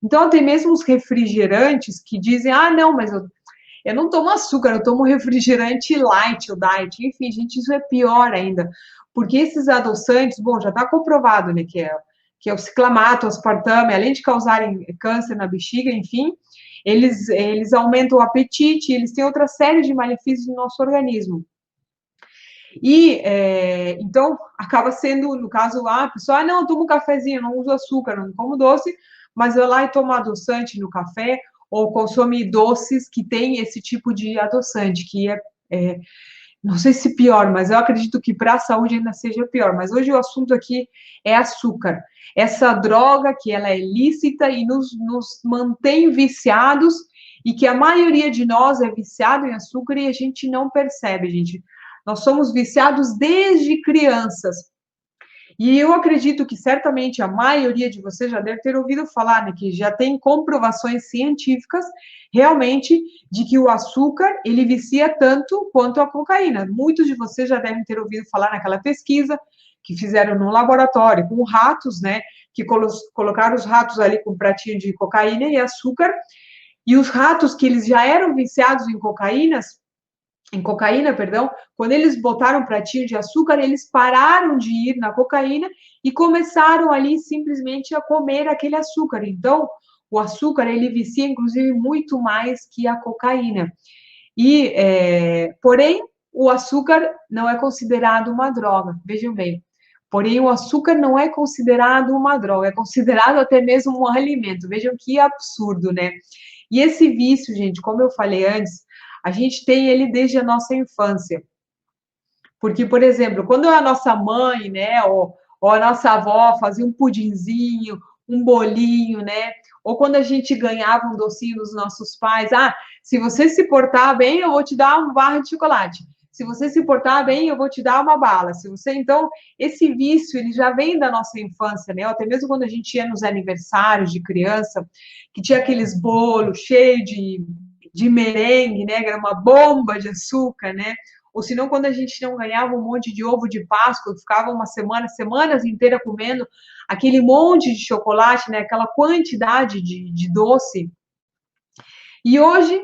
Então, tem mesmo os refrigerantes que dizem, ah, não, mas eu não tomo açúcar, eu tomo refrigerante light ou diet. Enfim, gente, isso é pior ainda. Porque esses adoçantes, bom, já está comprovado, né, que é o ciclamato, o aspartame, além de causarem câncer na bexiga, enfim, eles aumentam o apetite, eles têm outra série de malefícios no nosso organismo. E, então, acaba sendo, no caso, a pessoa, ah, não, eu tomo um cafezinho, não uso açúcar, não como doce, mas eu lá e tomo adoçante no café, ou consome doces que tem esse tipo de adoçante, que não sei se pior, mas eu acredito que para a saúde ainda seja pior. Mas hoje o assunto aqui é açúcar. Essa droga que ela é lícita e nos mantém viciados, e que a maioria de nós é viciado em açúcar e a gente não percebe, gente. Nós somos viciados desde crianças. E eu acredito que certamente a maioria de vocês já deve ter ouvido falar, né, que já tem comprovações científicas realmente de que o açúcar ele vicia tanto quanto a cocaína. Muitos de vocês já devem ter ouvido falar naquela pesquisa que fizeram no laboratório com ratos, né, que colocaram os ratos ali com um pratinho de cocaína e açúcar, e os ratos que eles já eram viciados em cocaína, perdão, quando eles botaram um pratinho de açúcar, eles pararam de ir na cocaína e começaram ali simplesmente a comer aquele açúcar. Então, o açúcar, ele vicia, inclusive, muito mais que a cocaína. E, porém, o açúcar não é considerado uma droga, vejam bem. Porém, o açúcar não é considerado uma droga, é considerado até mesmo um alimento. Vejam que absurdo, né? E esse vício, gente, como eu falei antes, a gente tem ele desde a nossa infância. Porque, por exemplo, quando a nossa mãe, né, ou a nossa avó fazia um pudinzinho, um bolinho, né, ou quando a gente ganhava um docinho dos nossos pais, ah, se você se portar bem, eu vou te dar uma barra de chocolate. Se você se portar bem, eu vou te dar uma bala. Se você, então, esse vício, ele já vem da nossa infância, né? Até mesmo quando a gente ia nos aniversários de criança, que tinha aqueles bolos cheios de merengue, né? Que era uma bomba de açúcar, né? Ou senão, quando a gente não ganhava um monte de ovo de Páscoa, ficava uma semana, semanas inteiras comendo aquele monte de chocolate, né? Aquela quantidade de doce. E hoje,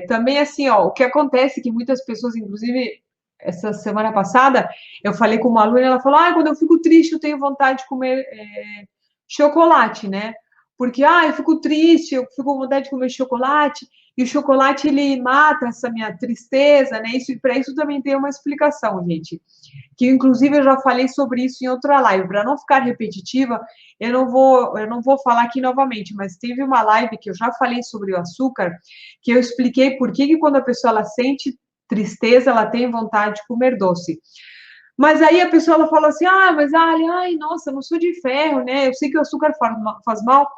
também assim, ó, o que acontece é que muitas pessoas, inclusive, essa semana passada, eu falei com uma aluna, ela falou, ah, quando eu fico triste, eu tenho vontade de comer chocolate, né? Porque, ah, eu fico triste, eu fico com vontade de comer chocolate, e o chocolate, ele mata essa minha tristeza, né? Isso, para isso também tem uma explicação, gente. Que, inclusive, eu já falei sobre isso em outra live. Para não ficar repetitiva, eu não vou falar aqui novamente, mas teve uma live que eu já falei sobre o açúcar, que eu expliquei por que quando a pessoa ela sente tristeza, ela tem vontade de comer doce. Mas aí a pessoa ela fala assim, ah, mas ai, nossa, eu não sou de ferro, né? Eu sei que o açúcar faz mal,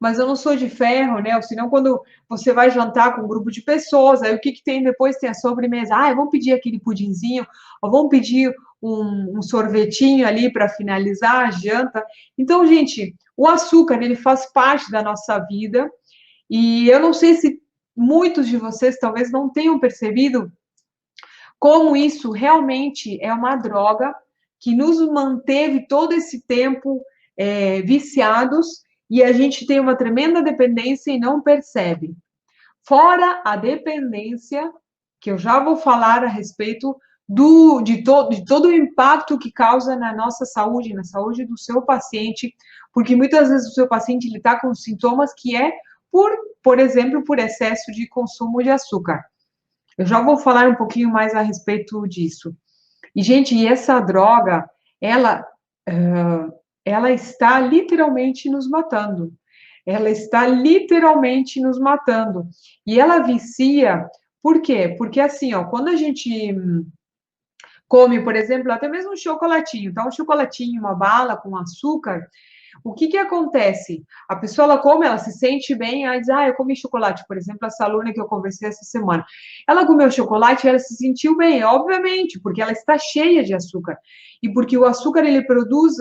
mas eu não sou de ferro, né? Ou senão, quando você vai jantar com um grupo de pessoas, aí o que tem depois? Tem a sobremesa. Ah, vamos pedir aquele pudinzinho, ou vamos pedir um sorvetinho ali para finalizar a janta. Então, gente, o açúcar, ele faz parte da nossa vida, e eu não sei se muitos de vocês talvez não tenham percebido como isso realmente é uma droga que nos manteve todo esse tempo viciados, e a gente tem uma tremenda dependência e não percebe. Fora a dependência, que eu já vou falar a respeito de todo o impacto que causa na nossa saúde, na saúde do seu paciente, porque muitas vezes o seu paciente está com sintomas que é por exemplo, por excesso de consumo de açúcar. Eu já vou falar um pouquinho mais a respeito disso. E, gente, essa droga, ela, ela está literalmente nos matando. Ela está literalmente nos matando. E ela vicia, por quê? Porque, assim, ó, quando a gente come, por exemplo, até mesmo um chocolatinho, tá? Um chocolatinho, uma bala com açúcar, o que acontece? A pessoa, ela come, ela se sente bem, ela diz, ah, eu comi chocolate, por exemplo, essa aluna que eu conversei essa semana. Ela comeu chocolate e ela se sentiu bem, obviamente, porque ela está cheia de açúcar. E porque o açúcar, ele produz,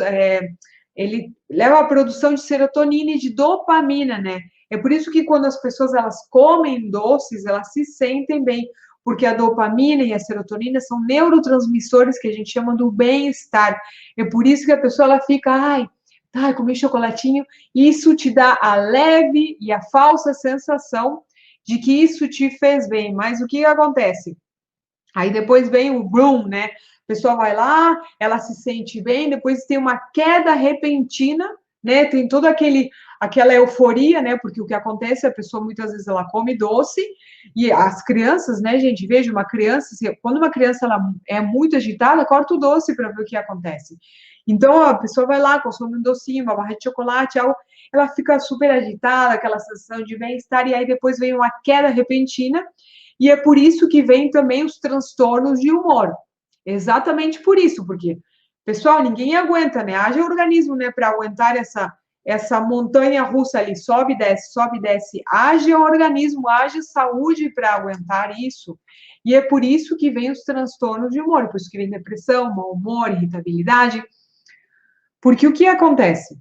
ele leva à produção de serotonina e de dopamina, né? É por isso que quando as pessoas, elas comem doces, elas se sentem bem, porque a dopamina e a serotonina são neurotransmissores que a gente chama do bem-estar. É por isso que a pessoa, ela fica, ai, ai, comi chocolatinho, isso te dá a leve e a falsa sensação de que isso te fez bem, mas o que acontece? Aí depois vem o boom, né? A pessoa vai lá, ela se sente bem, depois tem uma queda repentina, né? Tem toda aquela euforia, né? Porque o que acontece, a pessoa muitas vezes ela come doce e as crianças, né, gente, veja uma criança, quando uma criança ela é muito agitada, corta o doce para ver o que acontece. Então a pessoa vai lá, consome um docinho, uma barra de chocolate, algo, ela fica super agitada, aquela sensação de bem-estar e aí depois vem uma queda repentina e é por isso que vem também os transtornos de humor. Exatamente por isso, porque, pessoal, ninguém aguenta, né? Haja organismo, né, para aguentar essa montanha russa ali, sobe, desce. Haja organismo, haja saúde para aguentar isso. E é por isso que vem os transtornos de humor, por isso que vem depressão, mau humor, irritabilidade. Porque o que acontece?